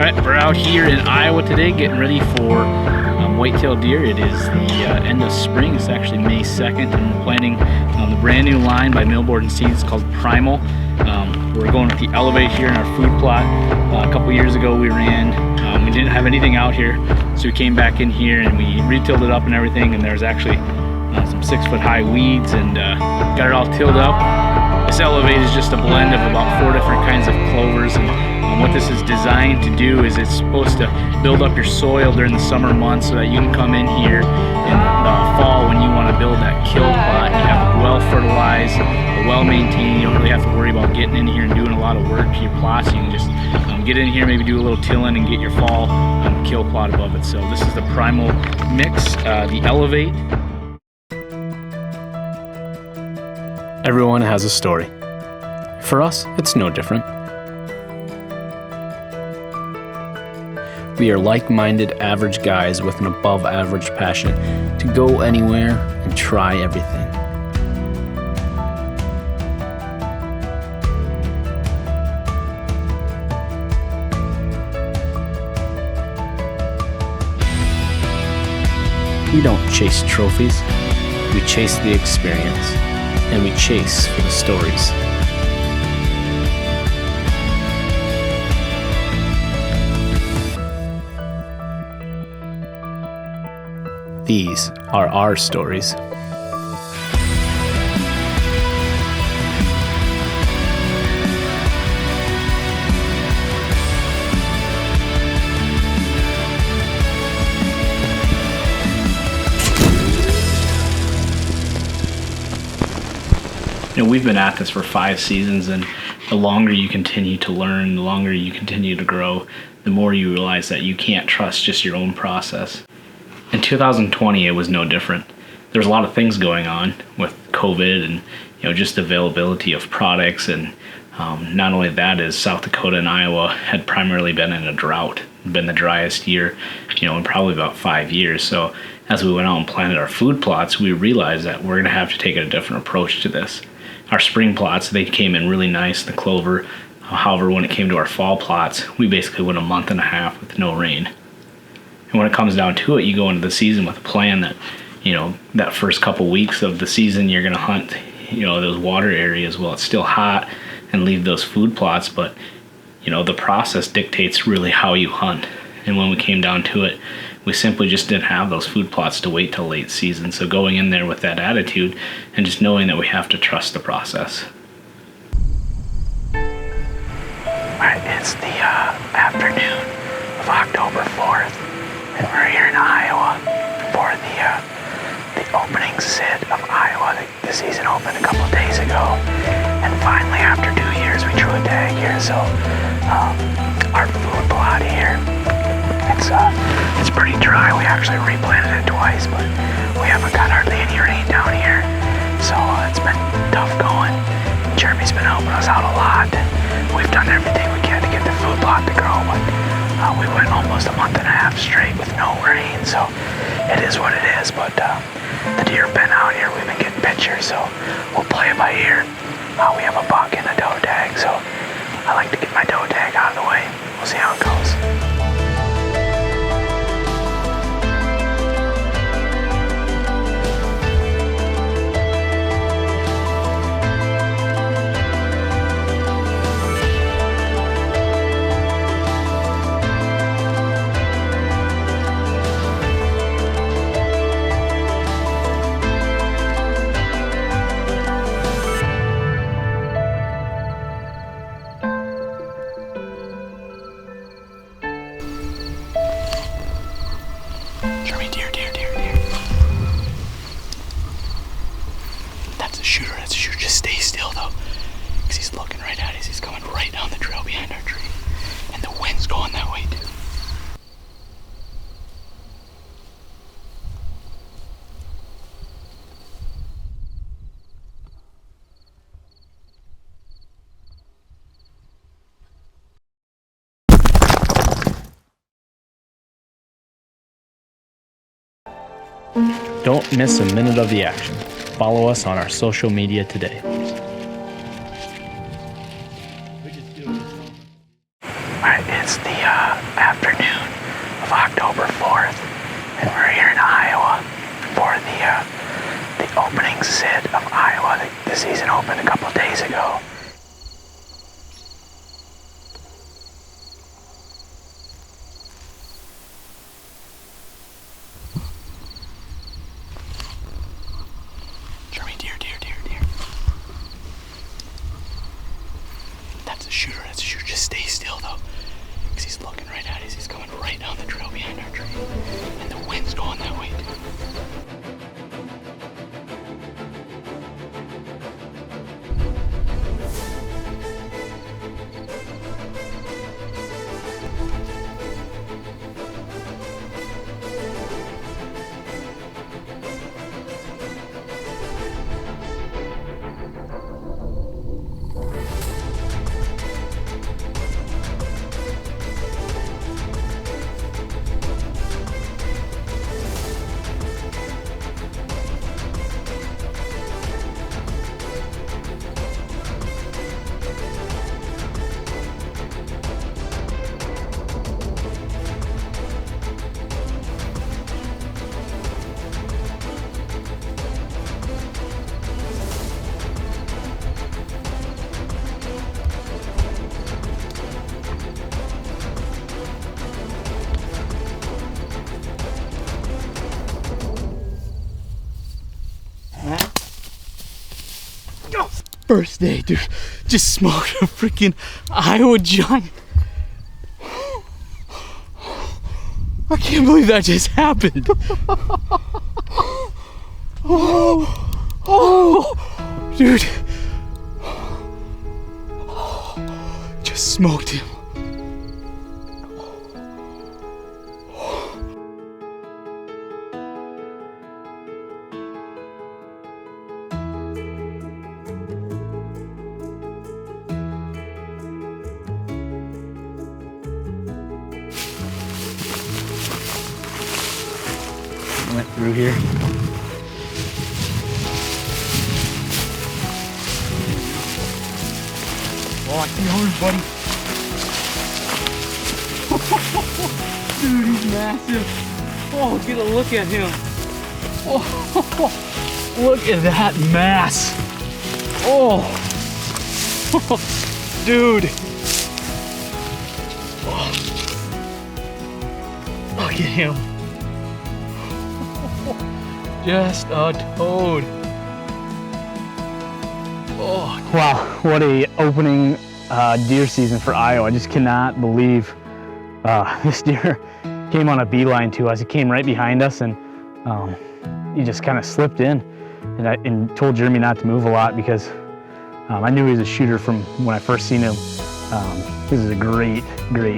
Alright, we're out here in Iowa today getting ready for white-tailed deer. It is the end of spring. It's actually May 2nd, and we're planting the brand new line by Millboard and Seeds called Primal. We're going with the Elevate here in our food plot. A couple years ago we didn't have anything out here, so we came back in here and we re-tilled it up and everything, and there's actually some 6-foot high weeds, and got it all tilled up. This Elevate is just a blend of about 4 different kinds of clovers, and what this is designed to do is it's supposed to build up your soil during the summer months so that you can come in here in the fall when you want to build that kill plot. You have it well fertilized, well maintained. You don't really have to worry about getting in here and doing a lot of work to your plots. You can just get in here, maybe do a little tilling and get your fall kill plot above it. So this is the Primal mix, the Elevate. Everyone has a story. For us, it's no different. We are like-minded average guys with an above-average passion to go anywhere and try everything. We don't chase trophies, we chase the experience, and we chase for the stories. These are our stories. You know, we've been at this for 5 seasons, and the longer you continue to learn, the longer you continue to grow, the more you realize that you can't trust just your own process. In 2020, it was no different. There was a lot of things going on with COVID and just availability of products, and not only that is South Dakota and Iowa had primarily been in a drought, been the driest year, in probably about 5 years. So as we went out and planted our food plots, we realized that we're going to have to take a different approach to this. Our spring plots, they came in really nice, the clover. However, when it came to our fall plots, we basically went a month and a half with no rain. And when it comes down to it, you go into the season with a plan that, that first couple weeks of the season, you're going to hunt, those water areas while it's still hot and leave those food plots. But, the process dictates really how you hunt. And when we came down to it, we simply just didn't have those food plots to wait till late season. So going in there with that attitude and just knowing that we have to trust the process. All right, it's the afternoon of October 4th. And we're here in Iowa for the opening sit of Iowa. The season opened a couple of days ago, and finally, after 2 years, we drew a tag here. So our food plot here, it's pretty dry. We actually replanted it twice, but we haven't got hardly any rain down here. So it's been tough going. Jeremy's been helping us out a lot. We've done everything we can to get the food plot to grow, but we went almost a month and a half straight with no rain, so it is what it is. But the deer have been out here. We've been getting pictures, so we'll play it by ear. We have a buck and a doe tag, so I like to get my doe tag out of the way. We'll see how it goes. That's a shooter. Just stay still, though, because he's looking right at us. He's coming right down the trail behind our tree, and the wind's going that way, too. Don't miss a minute of the action. Follow us on our social media today. Alright, it's it's the afternoon of October 4th, and we're here in Iowa for the opening sit of Iowa. The season opened a couple days ago. Jeremy, deer. That's a shooter. Just stay still though, because he's looking right at us. He's coming right down the trail behind our tree, and the wind's going that way too. First day, dude. Just smoked a freaking Iowa giant. I can't believe that just happened. Oh, dude. Just smoked him. Went through here. Oh, I see yours, buddy. Dude, he's massive. Oh, get a look at him. Oh, look at that mass. Oh, dude. Oh. Look at him. Just a toad. Oh, wow, what a opening deer season for Iowa. I just cannot believe this deer came on a beeline to us. He came right behind us, and he just kind of slipped in, and told Jeremy not to move a lot because I knew he was a shooter from when I first seen him. This is a great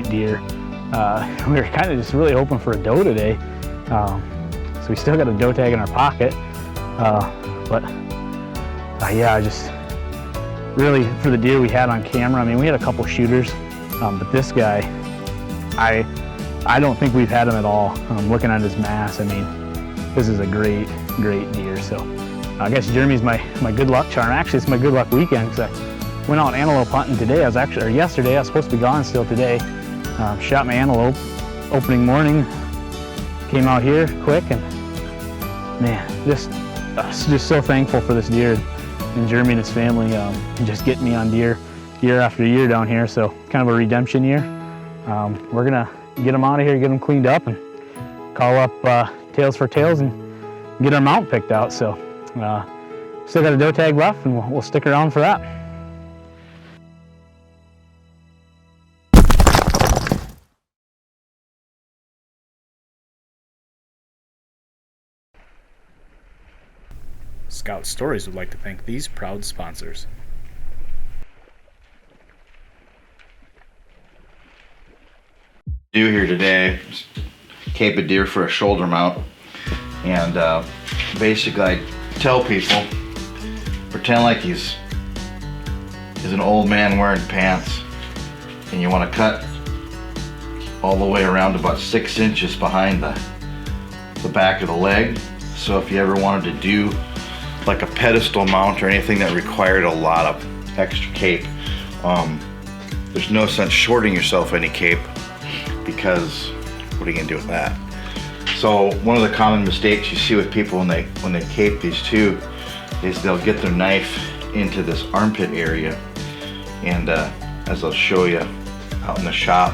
deer. We were kind of just really hoping for a doe today. So we still got a doe tag in our pocket, but yeah, just really for the deer we had on camera. I mean, we had a couple shooters, but this guy, I don't think we've had him at all. Looking at his mass, I mean, this is a great deer. So I guess Jeremy's my good luck charm. Actually, it's my good luck weekend because I went out antelope hunting today. Yesterday. I was supposed to be gone still today. Shot my antelope opening morning. Came out here quick, and man, just so thankful for this deer and Jeremy and his family just getting me on deer year after year down here. So kind of a redemption year. We're gonna get them out of here, get them cleaned up, and call up Tails for Tails and get our mount picked out. So still got a doe tag left, and we'll stick around for that. Scout Stories would like to thank these proud sponsors. Do here today, cape a deer for a shoulder mount, and basically I tell people, pretend like he's an old man wearing pants, and you want to cut all the way around about 6 inches behind the back of the leg. So if you ever wanted to do like a pedestal mount or anything that required a lot of extra cape, there's no sense shorting yourself any cape, because what are you gonna do with that? So one of the common mistakes you see with people when they cape these two is they'll get their knife into this armpit area, and as I'll show you out in the shop,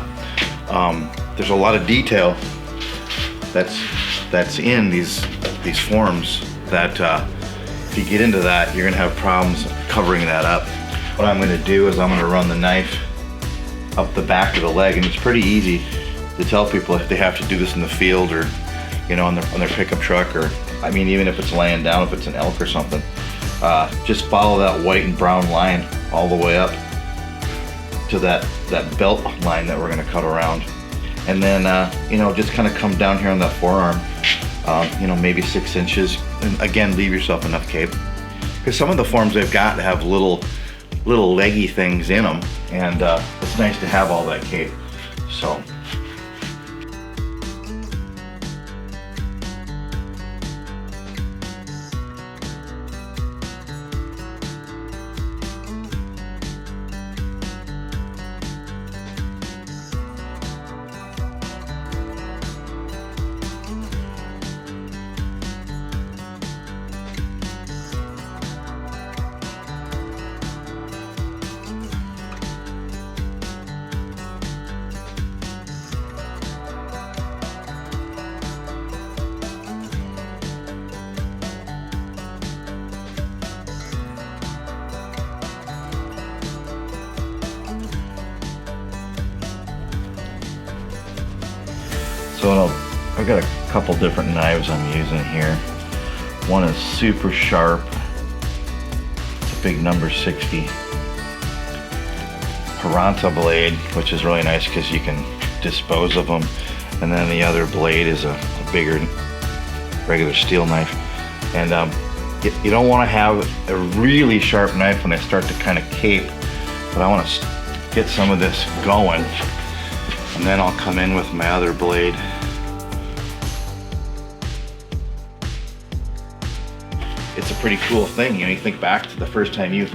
there's a lot of detail that's in these forms that if you get into that, you're gonna have problems covering that up. What I'm gonna do is I'm gonna run the knife up the back of the leg, and it's pretty easy to tell people if they have to do this in the field, or on their pickup truck, or I mean even if it's laying down, if it's an elk or something. Just follow that white and brown line all the way up to that belt line that we're gonna cut around. And then, just kind of come down here on that forearm, maybe 6 inches. And again, leave yourself enough cape. Because some of the forms they've got have little leggy things in them, and it's nice to have all that cape. So. So I've got a couple different knives I'm using here. One is super sharp. It's a big number 60 Paranta blade, which is really nice because you can dispose of them. And then the other blade is a bigger regular steel knife. And you don't want to have a really sharp knife when I start to kind of cape, but I want to get some of this going. And then I'll come in with my other blade. It's a pretty cool thing. You think back to the first time you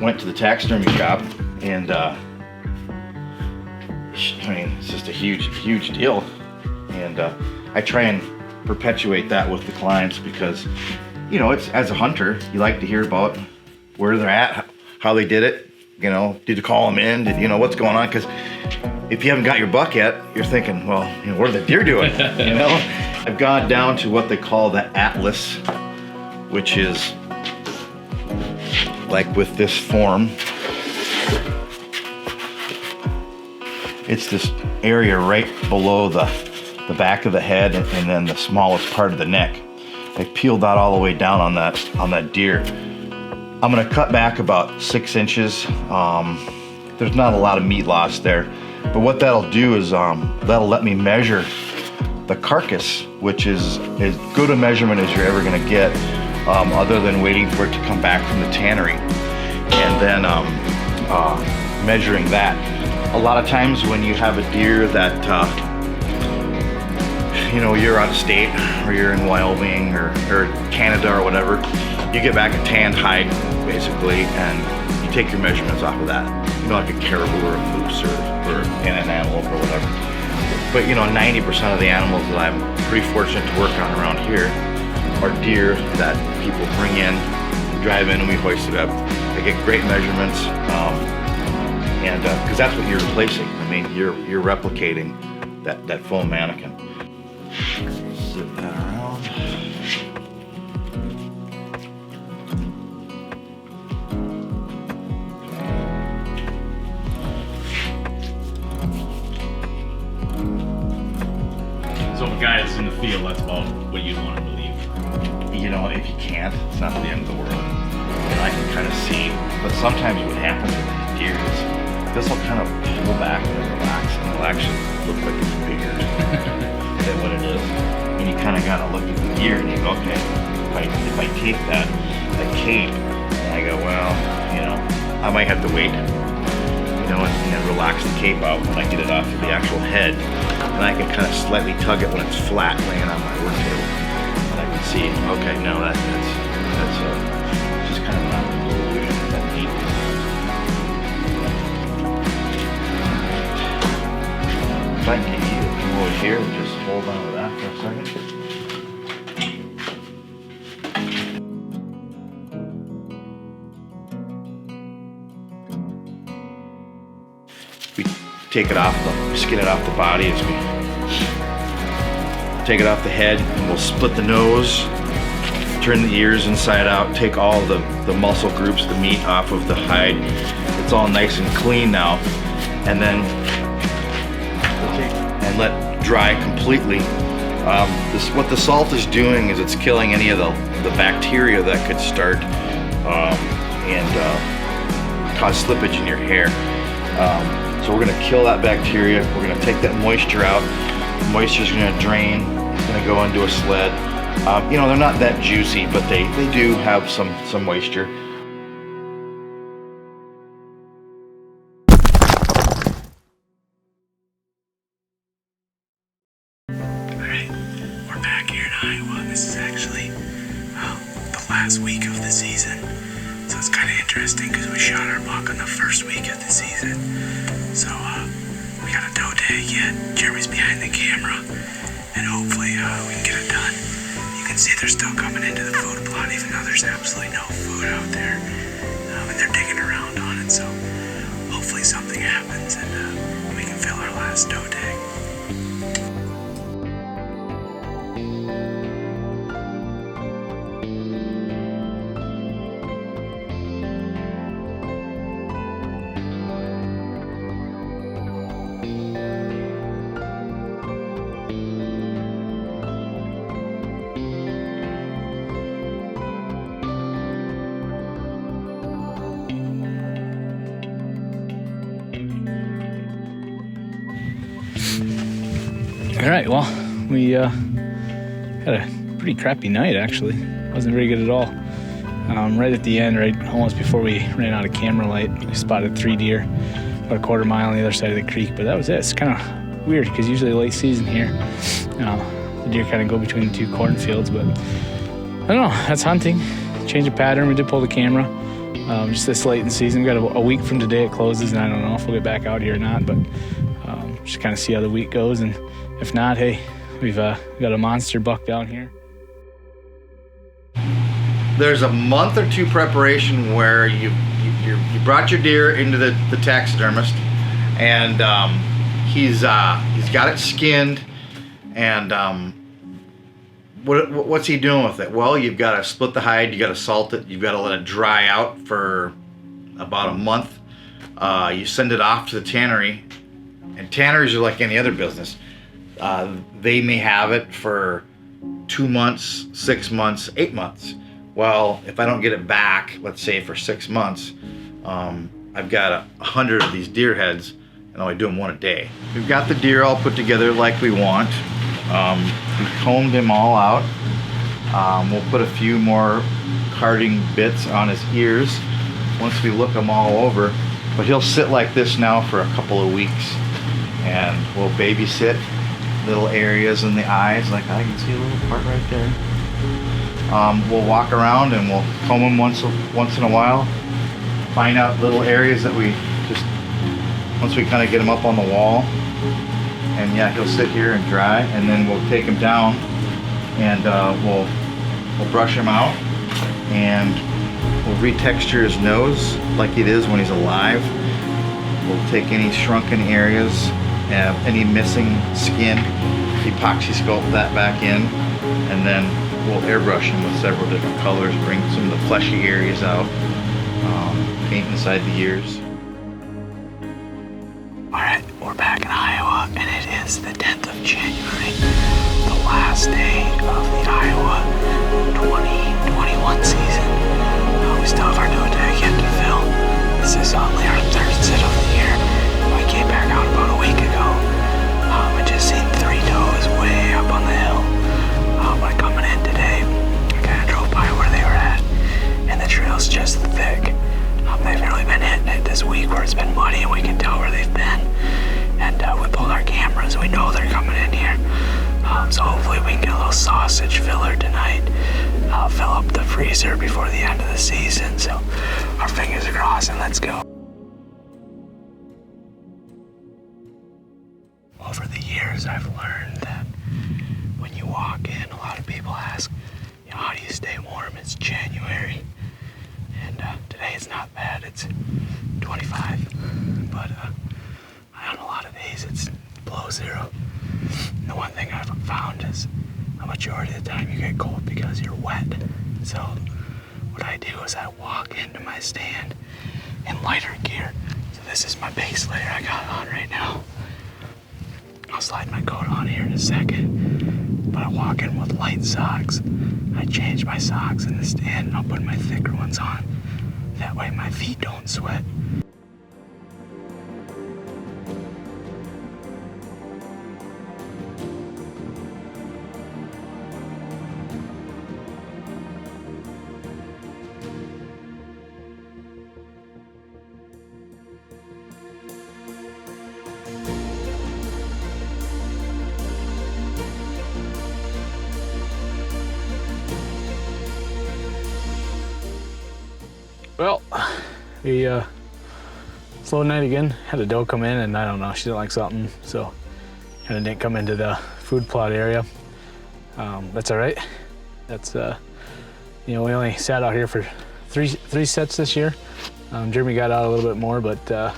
went to the taxidermy shop, and it's just a huge deal. And I try and perpetuate that with the clients because, it's, as a hunter, you like to hear about where they're at, how they did it. Did you call them in? Did what's going on? Because if you haven't got your buck yet, you're thinking, well, what are the deer doing? I've gone down to what they call the atlas, which is like with this form. It's this area right below the back of the head and then the smallest part of the neck. I peeled that all the way down on that deer. I'm gonna cut back about 6 inches. There's not a lot of meat loss there, but what that'll do is that'll let me measure the carcass, which is as good a measurement as you're ever gonna get, other than waiting for it to come back from the tannery, and then measuring that. A lot of times when you have a deer that you're out of state, or you're in Wyoming or Canada or whatever, you get back a tanned hide basically, and you take your measurements off of that. Like a caribou or a moose or an antelope or whatever. But 90% of the animals that I'm pretty fortunate to work on around here are deer that people bring in, drive in, and we hoist it up. I get great measurements, and because that's what you're replacing. I mean, you're replicating that foam mannequin. Sit that around. So if a guy is in the field, that's about what you'd want him to leave. If you can't, it's not the end of the world. And I can kind of see, but sometimes what happens with these deer is this will kind of pull back and relax, and it'll actually look like it's bigger than what it is. And you kind of got to look at the deer and you go, okay, if I cape that cape, and I go, well, I might have to wait, and then relax the cape out when I get it off of the actual head, and I can kind of slightly tug it when it's flat laying on my work table. See, okay, no, that's just kind of an optical illusion. Is that neat? If I can get you to come over here and just hold on to that for a second. We take it off skin it off the body as we take it off the head, and we'll split the nose, turn the ears inside out, take all the muscle groups, the meat off of the hide. It's all nice and clean now. And then and let dry completely. What the salt is doing is it's killing any of the bacteria that could start and cause slippage in your hair. So we're gonna kill that bacteria. We're gonna take that moisture out. The moisture's gonna drain. It's gonna go into a sled. You know, they're not that juicy, but they do have some moisture. Alright, we're back here in Iowa. This is actually the last week of the season. So it's kind of interesting because we shot our buck on the first week of the season. So we got a doe tag yet. Jeremy's behind the camera, and hopefully we can get it done. You can see they're still coming into the food plot even though there's absolutely no food out there. And they're digging around on it, so hopefully something happens and we can fill our last doe tag. All right, well, we had a pretty crappy night, actually. Wasn't very good at all. Right at the end, right almost before we ran out of camera light, we spotted 3 deer about a quarter mile on the other side of the creek, but that was it. It's kind of weird because usually late season here, the deer kind of go between the 2 cornfields, but I don't know, that's hunting. Change of pattern, we did pull the camera. Just this late in the season, we got a week from today it closes, and I don't know if we'll get back out here or not, but just kind of see how the week goes, and if not, hey, we've got a monster buck down here. There's a month or 2 preparation where you brought your deer into the taxidermist, and he's got it skinned, and what's he doing with it? Well, you've got to split the hide, you got to salt it, you've got to let it dry out for about a month. You send it off to the tannery, and tanneries are like any other business. They may have it for 2 months, 6 months, 8 months. Well, if I don't get it back, let's say for 6 months, I've got 100 of these deer heads, and I only do them 1 a day. We've got the deer all put together like we want. We've combed him all out. We'll put a few more carding bits on his ears once we look them all over. But he'll sit like this now for a couple of weeks, and we'll babysit little areas in the eyes, like I can see a little part right there. We'll walk around and we'll comb him once in a while, find out little areas that we just, once we kind of get him up on the wall, and yeah, he'll sit here and dry, and then we'll take him down and we'll brush him out, and we'll retexture his nose like it is when he's alive. We'll take any shrunken areas, any missing skin, epoxy sculpt that back in, and then we'll airbrush him with several different colors, bring some of the fleshy areas out, paint inside the ears. Alright, we're back in Iowa, and it is the 10th of January, the last day of the Iowa 2021 season. We still have our doe tag yet to fill. This is only our 3rd sit of the year. We came back out about a week ago. I just seen 3 does way up on the hill. By coming in today, I kind of drove by where they were at, and the trail's just thick. They've really been hitting it this week where it's been muddy, and we can tell where they've been. And we pulled our cameras, we know they're coming in here. So hopefully we can get a little sausage filler tonight. Fill up the freezer before the end of the season. So our fingers are crossed, and let's go. over the years, I've learned that when you walk in, a lot of people ask, how do you stay warm? It's January, and today it's not bad. It's 25, but on a lot of days it's below zero. And the one thing I've found is a majority of the time you get cold because you're wet. So what I do is I walk into my stand in lighter gear. So this is my base layer I got on right now. I'll slide my coat on here in a second, but I walk in with light socks. I change my socks in the stand and I'll put my thicker ones on. That way my feet don't sweat. Well, we slow night again. Had a doe come in, and I don't know, she didn't like something, so kind of didn't come into the food plot area. That's all right. That's we only sat out here for three sets this year. Jeremy got out a little bit more, but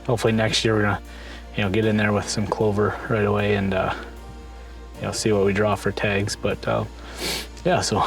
hopefully next year we're gonna get in there with some clover right away and see what we draw for tags. But yeah, so